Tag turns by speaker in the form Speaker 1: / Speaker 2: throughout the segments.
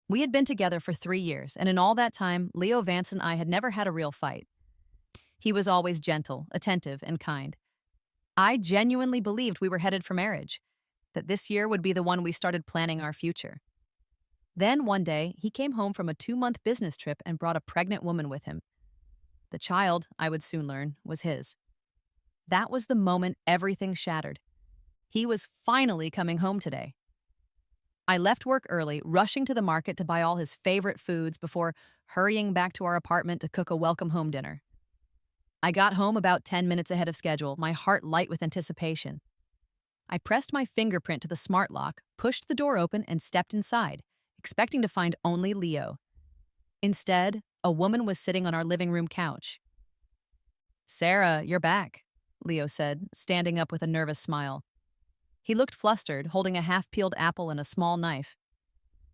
Speaker 1: We had been together for 3 years, and in all that time, Leo Vance and I had never had a real fight. He was always gentle, attentive, and kind. I genuinely believed we were headed for marriage, that this year would be the one we started planning our future. Then one day, he came home from a 2 month business trip and brought a pregnant woman with him. The child, I would soon learn, was his. That was the moment everything shattered. He was finally coming home today. I left work early, rushing to the market to buy all his favorite foods before hurrying back to our apartment to cook a welcome home dinner. I got home about 10 minutes ahead of schedule, my heart light with anticipation. I pressed my fingerprint to the smart lock, pushed the door open, and stepped inside, expecting to find only Leo. Instead, a woman was sitting on our living room couch. "Sarah, you're back," Leo said, standing up with a nervous smile. He looked flustered, holding a half-peeled apple and a small knife.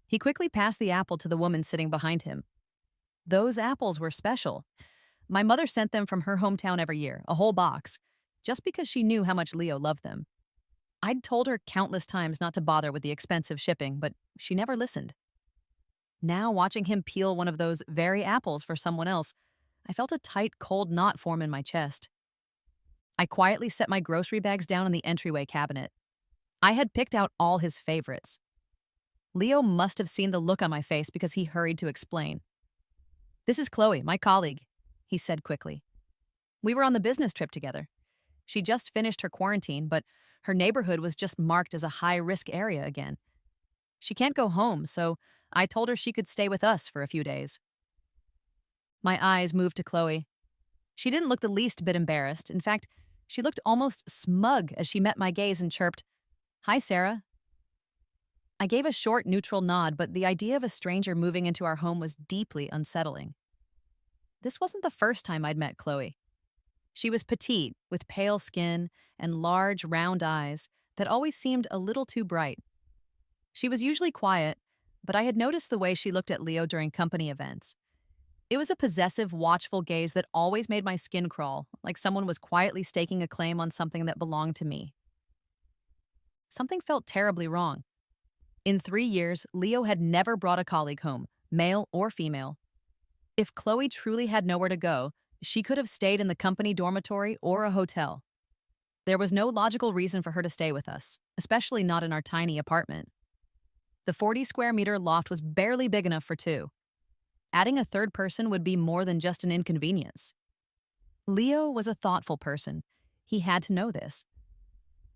Speaker 1: He quickly passed the apple to the woman sitting behind him. Those apples were special. My mother sent them from her hometown every year, a whole box, just because she knew how much Leo loved them. I'd told her countless times not to bother with the expensive shipping, but she never listened. Now, watching him peel one of those very apples for someone else, I felt a tight, cold knot form in my chest. I quietly set my grocery bags down in the entryway cabinet. I had picked out all his favorites. Leo must have seen the look on my face because he hurried to explain. "This is Chloe, my colleague," he said quickly. "We were on the business trip together. She just finished her quarantine, but her neighborhood was just marked as a high-risk area again. She can't go home, so I told her she could stay with us for a few days." My eyes moved to Chloe. She didn't look the least bit embarrassed. In fact, she looked almost smug as she met my gaze and chirped, "Hi, Sarah." I gave a short, neutral nod, but the idea of a stranger moving into our home was deeply unsettling. This wasn't the first time I'd met Chloe. She was petite, with pale skin and large, round eyes that always seemed a little too bright. She was usually quiet, but I had noticed the way she looked at Leo during company events. It was a possessive, watchful gaze that always made my skin crawl, like someone was quietly staking a claim on something that belonged to me. Something felt terribly wrong. In 3 years, Leo had never brought a colleague home, male or female. If Chloe truly had nowhere to go, she could have stayed in the company dormitory or a hotel. There was no logical reason for her to stay with us, especially not in our tiny apartment. The 40-square-meter loft was barely big enough for two. Adding a third person would be more than just an inconvenience. Leo was a thoughtful person. He had to know this.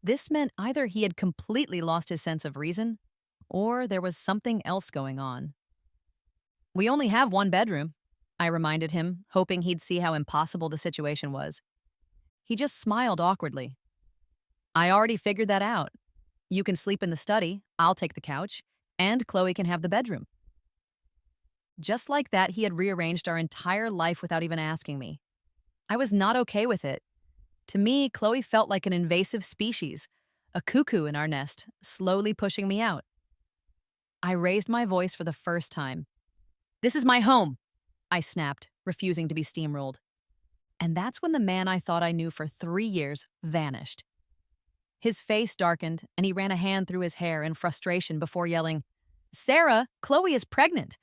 Speaker 1: This meant either he had completely lost his sense of reason, or there was something else going on. "We only have one bedroom," I reminded him, hoping he'd see how impossible the situation was. He just smiled awkwardly. "I already figured that out. You can sleep in the study, I'll take the couch, and Chloe can have the bedroom." Just like that, he had rearranged our entire life without even asking me. I was not okay with it. To me, Chloe felt like an invasive species, a cuckoo in our nest, slowly pushing me out. I raised my voice for the first time. "This is my home," I snapped, refusing to be steamrolled. And that's when the man I thought I knew for 3 years vanished. His face darkened, and he ran a hand through his hair in frustration before yelling, "Sarah, Chloe is pregnant.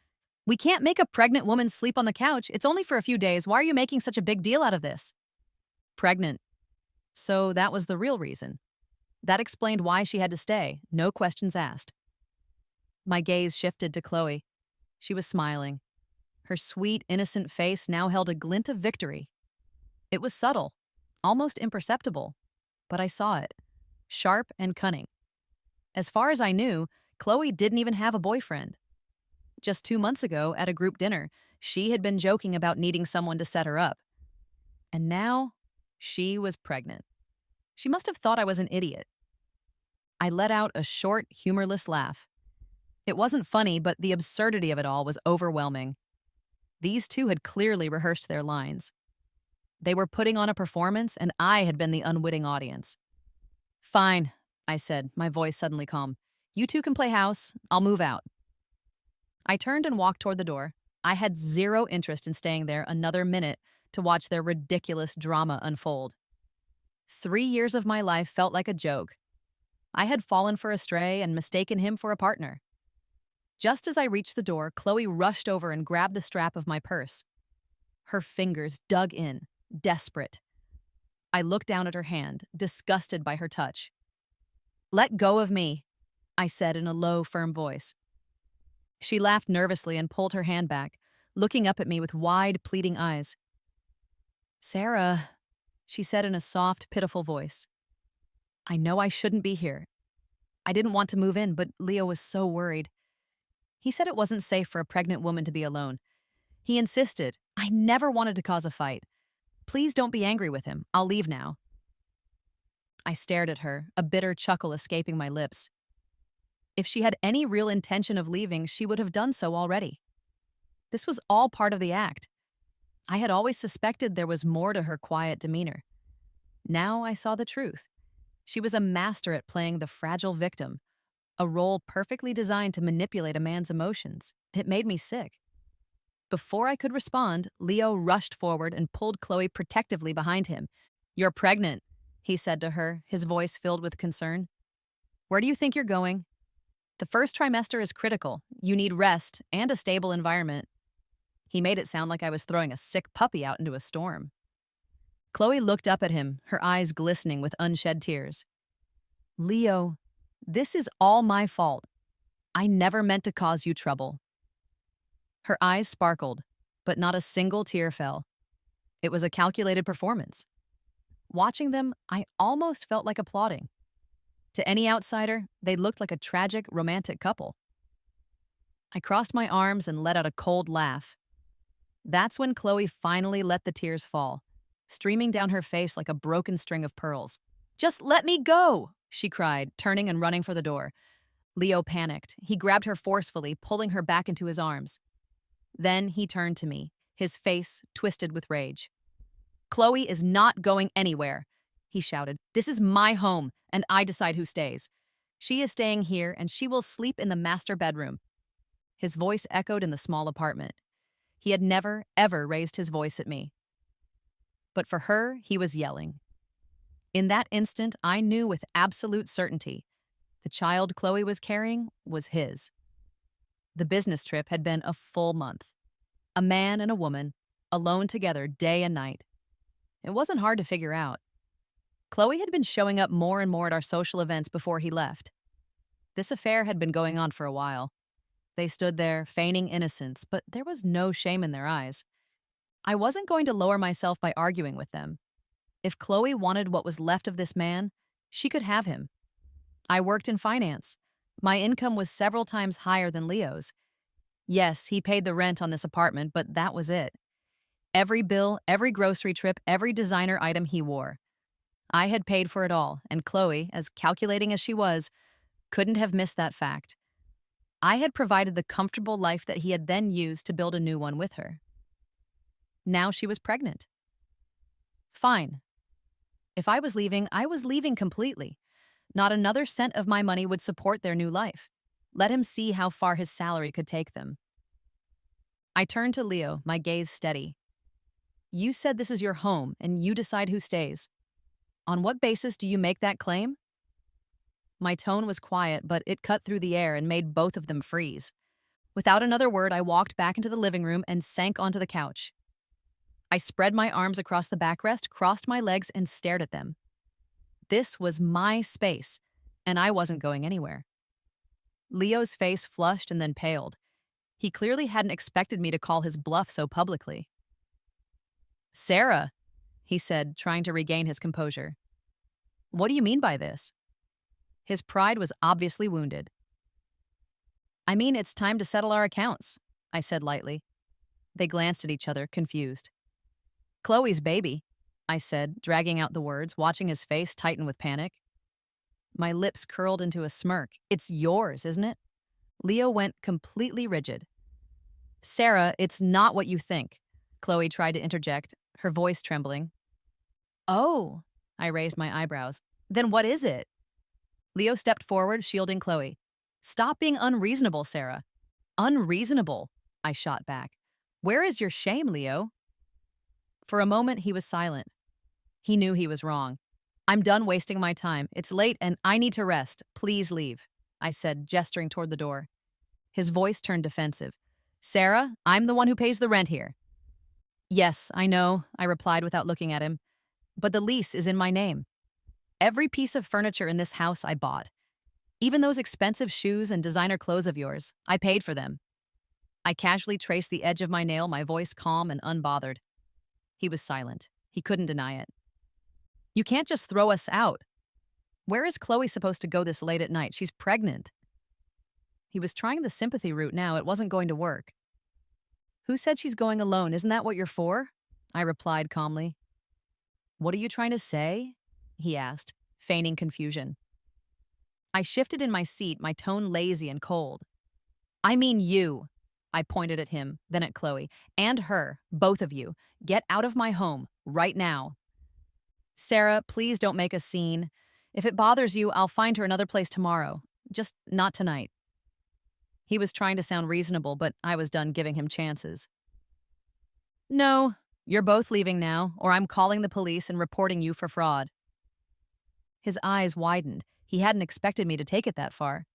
Speaker 1: We can't make a pregnant woman sleep on the couch. It's only for a few days. Why are you making such a big deal out of this?" Pregnant. So that was the real reason. That explained why she had to stay, no questions asked. My gaze shifted to Chloe. She was smiling. Her sweet, innocent face now held a glint of victory. It was subtle, almost imperceptible, but I saw it, sharp and cunning. As far as I knew, Chloe didn't even have a boyfriend. Just 2 months ago, at a group dinner, she had been joking about needing someone to set her up. And now, she was pregnant. She must have thought I was an idiot. I let out a short, humorless laugh. It wasn't funny, but the absurdity of it all was overwhelming. These two had clearly rehearsed their lines. They were putting on a performance, and I had been the unwitting audience. "Fine," I said, my voice suddenly calm. "You two can play house. I'll move out." I turned and walked toward the door. I had zero interest in staying there another minute to watch their ridiculous drama unfold. 3 years of my life felt like a joke. I had fallen for a stray and mistaken him for a partner. Just as I reached the door, Chloe rushed over and grabbed the strap of my purse. Her fingers dug in, desperate. I looked down at her hand, disgusted by her touch. "Let go of me," I said in a low, firm voice. She laughed nervously and pulled her hand back, looking up at me with wide, pleading eyes. "Sarah," she said in a soft, pitiful voice. "I know I shouldn't be here. I didn't want to move in, but Leo was so worried. He said it wasn't safe for a pregnant woman to be alone. He insisted. I never wanted to cause a fight. Please don't be angry with him. I'll leave now." I stared at her, a bitter chuckle escaping my lips. If she had any real intention of leaving, she would have done so already. This was all part of the act. I had always suspected there was more to her quiet demeanor. Now I saw the truth. She was a master at playing the fragile victim, a role perfectly designed to manipulate a man's emotions. It made me sick. Before I could respond, Leo rushed forward and pulled Chloe protectively behind him. "You're pregnant," he said to her, his voice filled with concern. "Where do you think you're going? The first trimester is critical. You need rest and a stable environment." He made it sound like I was throwing a sick puppy out into a storm. Chloe looked up at him, her eyes glistening with unshed tears. "Leo, this is all my fault. I never meant to cause you trouble." Her eyes sparkled, but not a single tear fell. It was a calculated performance. Watching them, I almost felt like applauding. To any outsider, they looked like a tragic, romantic couple. I crossed my arms and let out a cold laugh. That's when Chloe finally let the tears fall, streaming down her face like a broken string of pearls. "Just let me go!" she cried, turning and running for the door. Leo panicked. He grabbed her forcefully, pulling her back into his arms. Then he turned to me, his face twisted with rage. "Chloe is not going anywhere," he shouted. "This is my home, and I decide who stays. She is staying here, and she will sleep in the master bedroom." His voice echoed in the small apartment. He had never, ever raised his voice at me. But for her, he was yelling. In that instant, I knew with absolute certainty the child Chloe was carrying was his. The business trip had been a full month. A man and a woman, alone together day and night. It wasn't hard to figure out. Chloe had been showing up more and more at our social events before he left. This affair had been going on for a while. They stood there, feigning innocence, but there was no shame in their eyes. I wasn't going to lower myself by arguing with them. If Chloe wanted what was left of this man, she could have him. I worked in finance. My income was several times higher than Leo's. Yes, he paid the rent on this apartment, but that was it. Every bill, every grocery trip, every designer item he wore. I had paid for it all, and Chloe, as calculating as she was, couldn't have missed that fact. I had provided the comfortable life that he had then used to build a new one with her. Now she was pregnant. Fine. If I was leaving completely. Not another cent of my money would support their new life. Let him see how far his salary could take them. I turned to Leo, my gaze steady. "You said this is your home, and you decide who stays. On what basis do you make that claim?" My tone was quiet, but it cut through the air and made both of them freeze. Without another word, I walked back into the living room and sank onto the couch. I spread my arms across the backrest, crossed my legs, and stared at them. This was my space, and I wasn't going anywhere. Leo's face flushed and then paled. He clearly hadn't expected me to call his bluff so publicly. "Sarah," he said, trying to regain his composure. "What do you mean by this?" His pride was obviously wounded. "I mean, it's time to settle our accounts," I said lightly. They glanced at each other, confused. "Chloe's baby," I said, dragging out the words, watching his face tighten with panic. My lips curled into a smirk. "It's yours, isn't it?" Leo went completely rigid. "Sarah, it's not what you think," Chloe tried to interject, her voice trembling. "Oh," I raised my eyebrows. "Then what is it?" Leo stepped forward, shielding Chloe. "Stop being unreasonable, Sarah." "Unreasonable," I shot back. "Where is your shame, Leo?" For a moment, he was silent. He knew he was wrong. "I'm done wasting my time. It's late and I need to rest. Please leave," I said, gesturing toward the door. His voice turned defensive. Sarah, I'm the one who pays the rent here. Yes, I know, I replied without looking at him. But the lease is in my name. Every piece of furniture in this house I bought. Even those expensive shoes and designer clothes of yours, I paid for them. I casually traced the edge of my nail, my voice calm and unbothered. He was silent. He couldn't deny it. You can't just throw us out. Where is Chloe supposed to go this late at night? She's pregnant. He was trying the sympathy route now. It wasn't going to work. Who said she's going alone? Isn't that what you're for? I replied calmly. What are you trying to say? He asked, feigning confusion. I shifted in my seat, my tone lazy and cold. I mean you. I pointed at him, then at Chloe, and her, both of you. Get out of my home, right now. Sarah, please don't make a scene. If it bothers you, I'll find her another place tomorrow. Just not tonight. He was trying to sound reasonable, but I was done giving him chances. No, you're both leaving now, or I'm calling the police and reporting you for fraud. His eyes widened. He hadn't expected me to take it that far.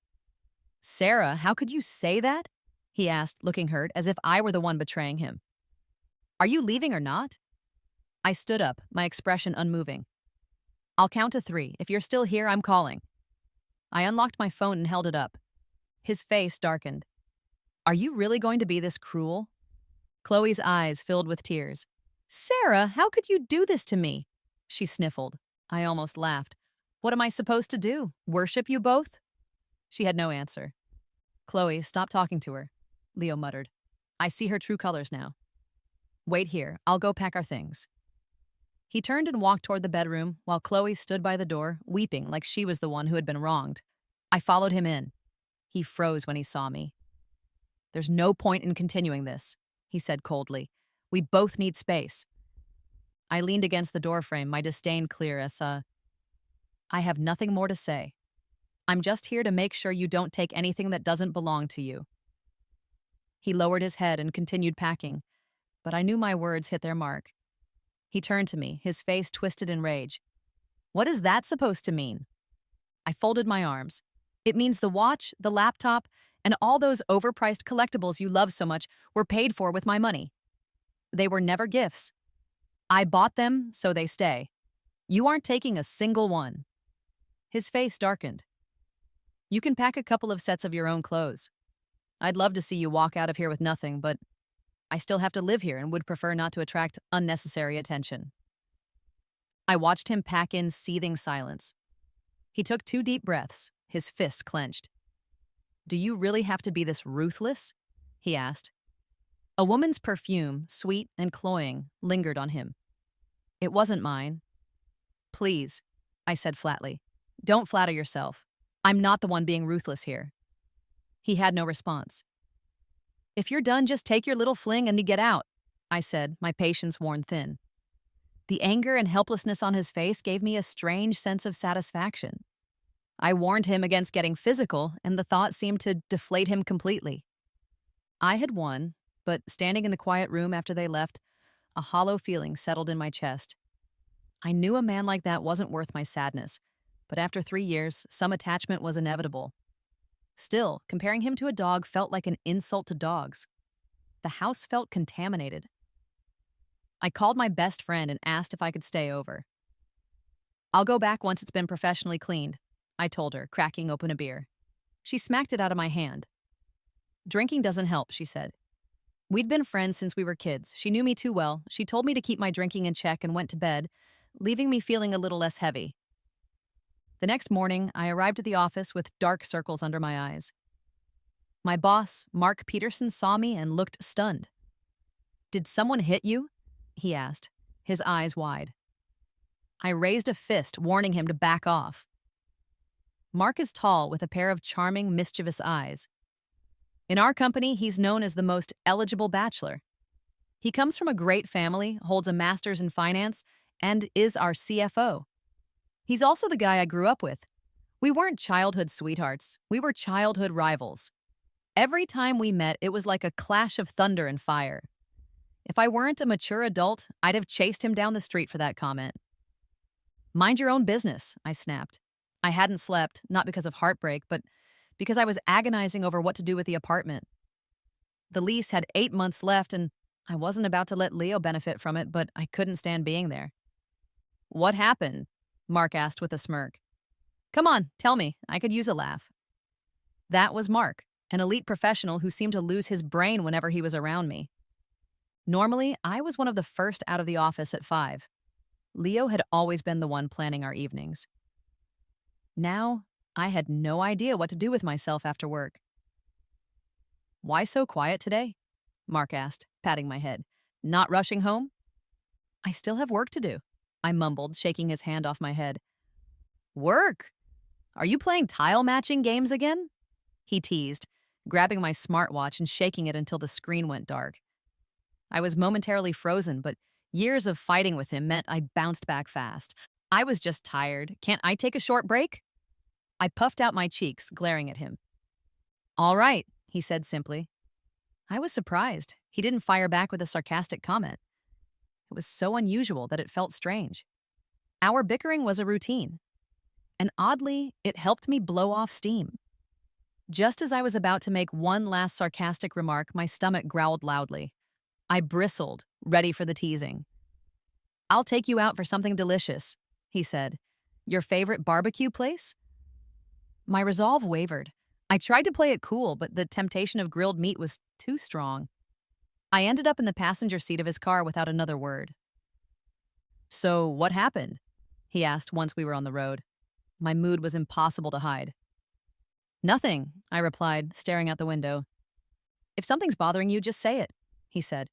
Speaker 1: Sarah, how could you say that? He asked, looking hurt, as if I were the one betraying him. Are you leaving or not? I stood up, my expression unmoving. I'll count to 3. If you're still here, I'm calling. I unlocked my phone and held it up. His face darkened. Are you really going to be this cruel? Chloe's eyes filled with tears. Sarah, how could you do this to me? She sniffled. I almost laughed. What am I supposed to do? Worship you both? She had no answer. Chloe, stop talking to her, Leo muttered. I see her true colors now. Wait here, I'll go pack our things. He turned and walked toward the bedroom, while Chloe stood by the door, weeping like she was the one who had been wronged. I followed him in. He froze when he saw me. There's no point in continuing this, he said coldly. We both need space. I leaned against the doorframe, my disdain clear as I have nothing more to say. I'm just here to make sure you don't take anything that doesn't belong to you. He lowered his head and continued packing, but I knew my words hit their mark. He turned to me, his face twisted in rage. What is that supposed to mean? I folded my arms. It means the watch, the laptop, and all those overpriced collectibles you love so much were paid for with my money. They were never gifts. I bought them, so they stay. You aren't taking a single one. His face darkened. You can pack a couple of sets of your own clothes. I'd love to see you walk out of here with nothing, but I still have to live here and would prefer not to attract unnecessary attention. I watched him pack in seething silence. He took 2 deep breaths, his fists clenched. Do you really have to be this ruthless? He asked. A woman's perfume, sweet and cloying, lingered on him. It wasn't mine. Please, I said flatly. Don't flatter yourself. I'm not the one being ruthless here. He had no response. If you're done, just take your little fling and get out, I said, my patience worn thin. The anger and helplessness on his face gave me a strange sense of satisfaction. I warned him against getting physical, and the thought seemed to deflate him completely. I had won, but standing in the quiet room after they left, a hollow feeling settled in my chest. I knew a man like that wasn't worth my sadness, but after 3 years, some attachment was inevitable. Still, comparing him to a dog felt like an insult to dogs. The house felt contaminated. I called my best friend and asked if I could stay over. I'll go back once it's been professionally cleaned, I told her, cracking open a beer. She smacked it out of my hand. Drinking doesn't help, she said. We'd been friends since we were kids. She knew me too well. She told me to keep my drinking in check and went to bed, leaving me feeling a little less heavy. The next morning, I arrived at the office with dark circles under my eyes. My boss, Mark Peterson, saw me and looked stunned. Did someone hit you? He asked, his eyes wide. I raised a fist, warning him to back off. Mark is tall with a pair of charming, mischievous eyes. In our company, he's known as the most eligible bachelor. He comes from a great family, holds a master's in finance, and is our CFO. He's also the guy I grew up with. We weren't childhood sweethearts. We were childhood rivals. Every time we met, it was like a clash of thunder and fire. If I weren't a mature adult, I'd have chased him down the street for that comment. Mind your own business, I snapped. I hadn't slept, not because of heartbreak, but because I was agonizing over what to do with the apartment. The lease had 8 months left, and I wasn't about to let Leo benefit from it, but I couldn't stand being there. What happened? Mark asked with a smirk. Come on, tell me. I could use a laugh. That was Mark, an elite professional who seemed to lose his brain whenever he was around me. Normally, I was one of the first out of the office at 5. Leo had always been the one planning our evenings. Now, I had no idea what to do with myself after work. Why so quiet today? Mark asked, patting my head. Not rushing home? I still have work to do, I mumbled, shaking his hand off my head. Work? Are you playing tile matching games again? He teased, grabbing my smartwatch and shaking it until the screen went dark. I was momentarily frozen, but years of fighting with him meant I bounced back fast. I was just tired. Can't I take a short break? I puffed out my cheeks, glaring at him. All right, he said simply. I was surprised. He didn't fire back with a sarcastic comment. It was so unusual that it felt strange. Our bickering was a routine, and oddly, it helped me blow off steam. Just as I was about to make one last sarcastic remark, my stomach growled loudly. I bristled, ready for the teasing. I'll take you out for something delicious, he said. Your favorite barbecue place? My resolve wavered. I tried to play it cool, but the temptation of grilled meat was too strong. I ended up in the passenger seat of his car without another word. So, what happened? He asked once we were on the road. My mood was impossible to hide. Nothing, I replied, staring out the window. If something's bothering you, just say it, he said.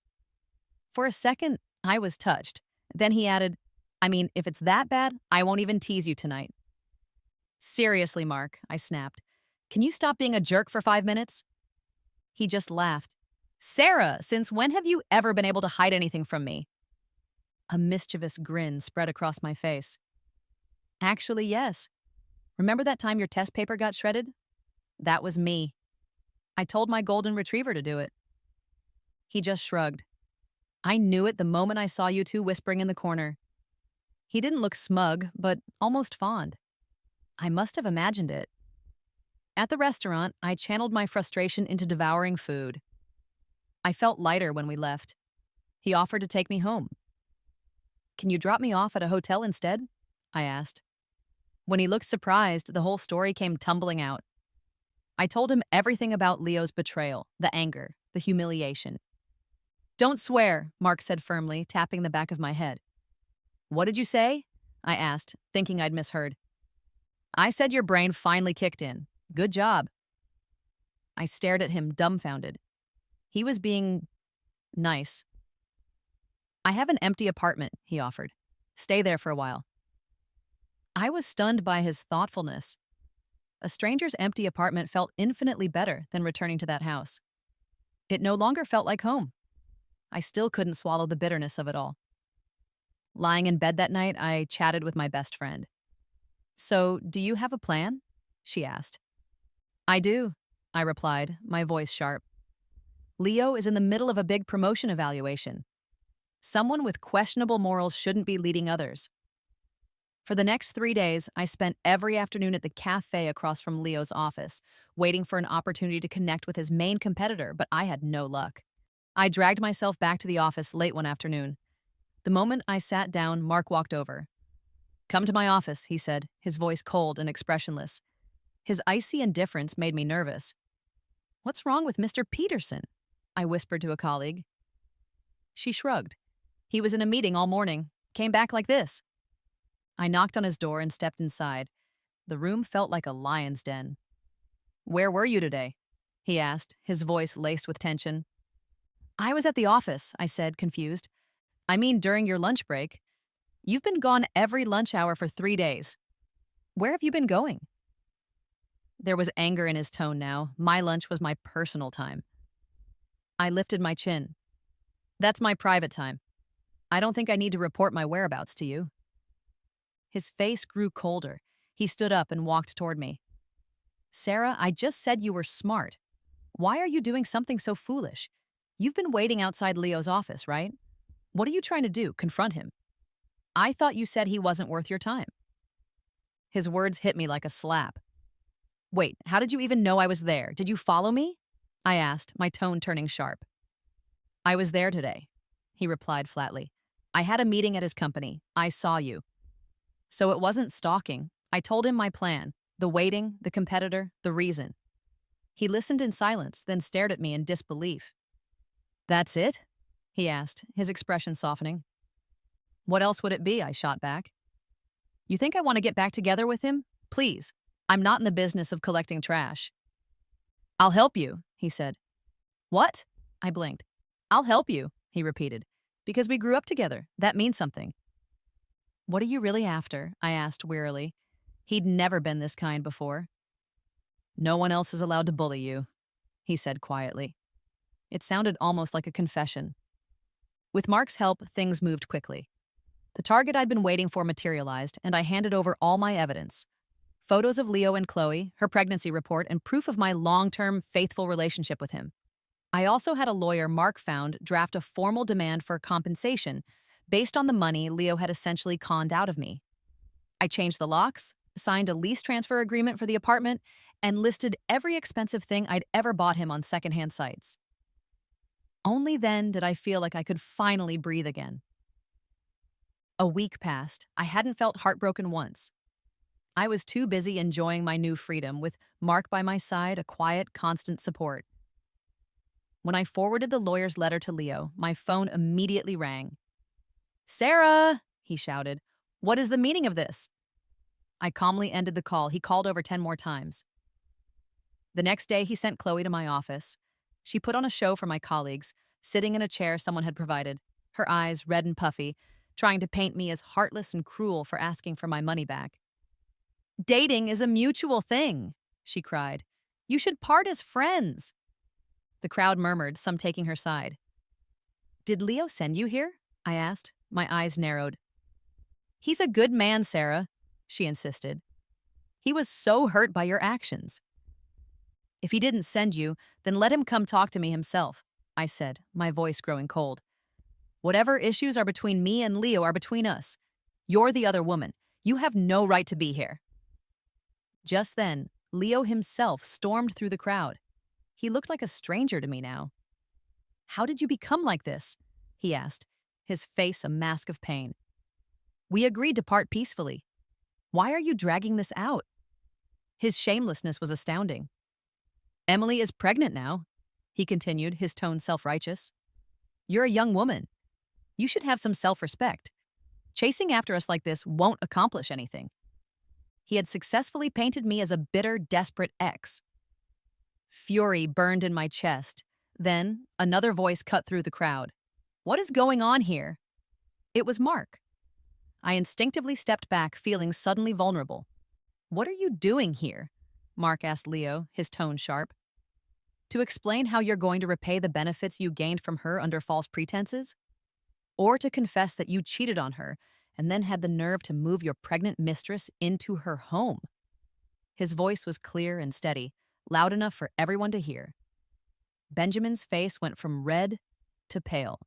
Speaker 1: For a second, I was touched. Then he added, if it's that bad, I won't even tease you tonight. Seriously, Mark, I snapped. Can you stop being a jerk for 5 minutes? He just laughed. Sarah, since when have you ever been able to hide anything from me? A mischievous grin spread across my face. Actually, yes. Remember that time your test paper got shredded? That was me. I told my golden retriever to do it. He just shrugged. I knew it the moment I saw you two whispering in the corner. He didn't look smug, but almost fond. I must have imagined it. At the restaurant, I channeled my frustration into devouring food. I felt lighter when we left. He offered to take me home. Can you drop me off at a hotel instead? I asked. When he looked surprised, the whole story came tumbling out. I told him everything about Leo's betrayal, the anger, the humiliation. Don't swear, Mark said firmly, tapping the back of my head. What did you say? I asked, thinking I'd misheard. I said your brain finally kicked in. Good job. I stared at him, dumbfounded. He was being nice. I have an empty apartment, he offered. Stay there for a while. I was stunned by his thoughtfulness. A stranger's empty apartment felt infinitely better than returning to that house. It no longer felt like home. I still couldn't swallow the bitterness of it all. Lying in bed that night, I chatted with my best friend. So, do you have a plan? She asked. I do, I replied, my voice sharp. Leo is in the middle of a big promotion evaluation. Someone with questionable morals shouldn't be leading others. For the next 3 days, I spent every afternoon at the cafe across from Leo's office, waiting for an opportunity to connect with his main competitor, but I had no luck. I dragged myself back to the office late one afternoon. The moment I sat down, Mark walked over. Come to my office, he said, his voice cold and expressionless. His icy indifference made me nervous. What's wrong with Mr. Peterson? I whispered to a colleague. She shrugged. He was in a meeting all morning. Came back like this. I knocked on his door and stepped inside. The room felt like a lion's den. Where were you today? He asked, his voice laced with tension. I was at the office, I said, confused. I mean, during your lunch break. You've been gone every lunch hour for 3 days. Where have you been going? There was anger in his tone now. My lunch was my personal time. I lifted my chin. That's my private time. I don't think I need to report my whereabouts to you. His face grew colder. He stood up and walked toward me. Sarah, I just said you were smart. Why are you doing something so foolish? You've been waiting outside Leo's office, right? What are you trying to do? Confront him? I thought you said he wasn't worth your time. His words hit me like a slap. Wait, how did you even know I was there? Did you follow me? I asked, my tone turning sharp. I was there today, he replied flatly. I had a meeting at his company. I saw you. So it wasn't stalking. I told him my plan, the waiting, the competitor, the reason. He listened in silence, then stared at me in disbelief. That's it? He asked, his expression softening. What else would it be? I shot back. You think I want to get back together with him? Please. I'm not in the business of collecting trash. I'll help you, he said. What? I blinked. I'll help you, he repeated. Because we grew up together. That means something. What are you really after? I asked wearily. He'd never been this kind before. No one else is allowed to bully you, he said quietly. It sounded almost like a confession. With Mark's help, things moved quickly. The target I'd been waiting for materialized, and I handed over all my evidence. Photos of Leo and Chloe, her pregnancy report, and proof of my long-term, faithful relationship with him. I also had a lawyer Mark found draft a formal demand for compensation based on the money Leo had essentially conned out of me. I changed the locks, signed a lease transfer agreement for the apartment, and listed every expensive thing I'd ever bought him on secondhand sites. Only then did I feel like I could finally breathe again. A week passed. I hadn't felt heartbroken once. I was too busy enjoying my new freedom, with Mark by my side, a quiet, constant support. When I forwarded the lawyer's letter to Leo, my phone immediately rang. Sarah, he shouted, what is the meaning of this? I calmly ended the call. He called over 10 more times. The next day, he sent Chloe to my office. She put on a show for my colleagues, sitting in a chair someone had provided, her eyes red and puffy, trying to paint me as heartless and cruel for asking for my money back. Dating is a mutual thing, she cried. You should part as friends. The crowd murmured, some taking her side. Did Leo send you here? I asked, my eyes narrowed. He's a good man, Sarah, she insisted. He was so hurt by your actions. If he didn't send you, then let him come talk to me himself, I said, my voice growing cold. Whatever issues are between me and Leo are between us. You're the other woman. You have no right to be here. Just then, Leo himself stormed through the crowd. He looked like a stranger to me now. How did you become like this? He asked, his face a mask of pain. We agreed to part peacefully. Why are you dragging this out? His shamelessness was astounding. Emily is pregnant now, he continued, his tone self-righteous. You're a young woman. You should have some self-respect. Chasing after us like this won't accomplish anything. He had successfully painted me as a bitter, desperate ex. Fury burned in my chest. Then, another voice cut through the crowd. What is going on here? It was Mark. I instinctively stepped back, feeling suddenly vulnerable. What are you doing here? Mark asked Leo, his tone sharp. To explain how you're going to repay the benefits you gained from her under false pretenses? Or to confess that you cheated on her and then had the nerve to move your pregnant mistress into her home? His voice was clear and steady, loud enough for everyone to hear. Benjamin's face went from red to pale.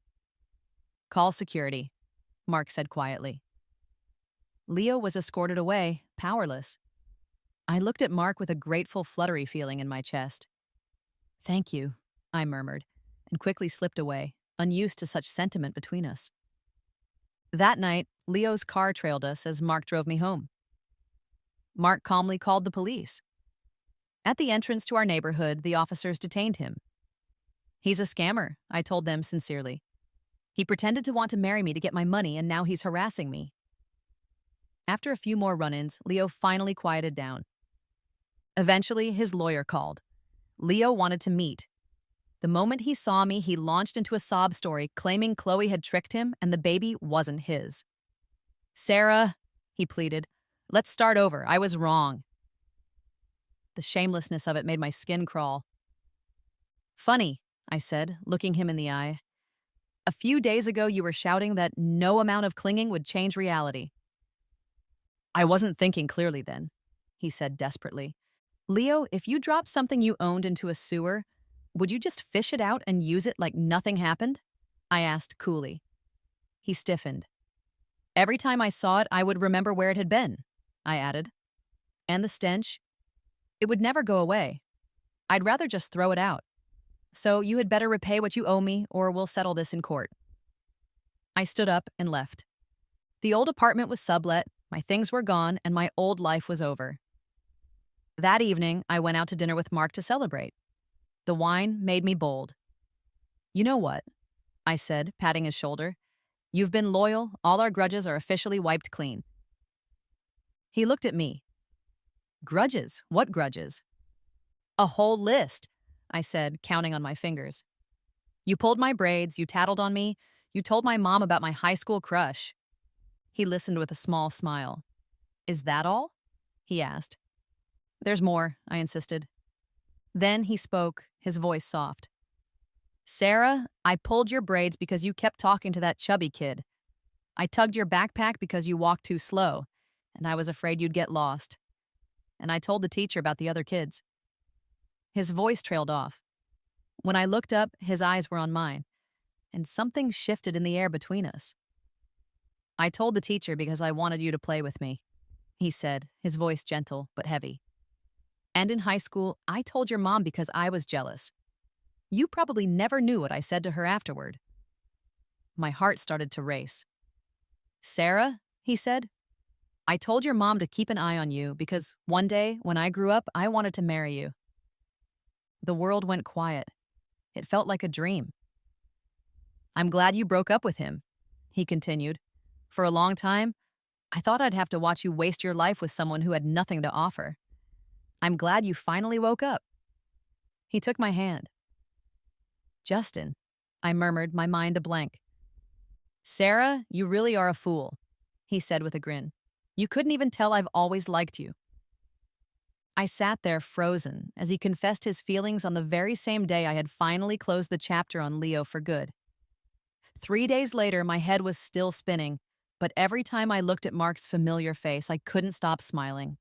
Speaker 1: Call security, Mark said quietly. Leo was escorted away, powerless. I looked at Mark with a grateful, fluttery feeling in my chest. Thank you, I murmured, and quickly slipped away, unused to such sentiment between us. That night, Leo's car trailed us as Mark drove me home. Mark calmly called the police. At the entrance to our neighborhood, the officers detained him. He's a scammer, I told them sincerely. He pretended to want to marry me to get my money, and now he's harassing me. After a few more run-ins, Leo finally quieted down. Eventually, his lawyer called. Leo wanted to meet. The moment he saw me, he launched into a sob story, claiming Chloe had tricked him and the baby wasn't his. Sarah, he pleaded, let's start over. I was wrong. The shamelessness of it made my skin crawl. Funny, I said, looking him in the eye. A few days ago, you were shouting that no amount of clinging would change reality. I wasn't thinking clearly then, he said desperately. Leo, if you dropped something you owned into a sewer, would you just fish it out and use it like nothing happened? I asked coolly. He stiffened. Every time I saw it, I would remember where it had been, I added. And the stench? It would never go away. I'd rather just throw it out. So you had better repay what you owe me, or we'll settle this in court. I stood up and left. The old apartment was sublet, my things were gone, and my old life was over. That evening, I went out to dinner with Mark to celebrate. The wine made me bold. You know what? I said, patting his shoulder. You've been loyal, all our grudges are officially wiped clean. He looked at me. Grudges? What grudges? A whole list, I said, counting on my fingers. You pulled my braids, you tattled on me, you told my mom about my high school crush. He listened with a small smile. Is that all? He asked. There's more, I insisted. Then he spoke, his voice soft. Sarah, I pulled your braids because you kept talking to that chubby kid. I tugged your backpack because you walked too slow, and I was afraid you'd get lost. And I told the teacher about the other kids. His voice trailed off. When I looked up, his eyes were on mine, and something shifted in the air between us. I told the teacher because I wanted you to play with me, he said, his voice gentle but heavy. And in high school, I told your mom because I was jealous. You probably never knew what I said to her afterward. My heart started to race. Sarah, he said, I told your mom to keep an eye on you because one day, when I grew up, I wanted to marry you. The world went quiet. It felt like a dream. I'm glad you broke up with him, he continued. For a long time, I thought I'd have to watch you waste your life with someone who had nothing to offer. I'm glad you finally woke up. He took my hand. Justin, I murmured, my mind a blank. Sarah, you really are a fool, he said with a grin. You couldn't even tell I've always liked you. I sat there frozen as he confessed his feelings on the very same day I had finally closed the chapter on Leo for good. 3 days later, my head was still spinning, but every time I looked at Mark's familiar face, I couldn't stop smiling.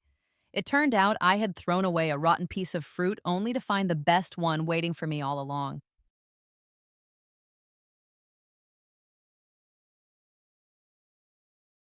Speaker 1: It turned out I had thrown away a rotten piece of fruit only to find the best one waiting for me all along.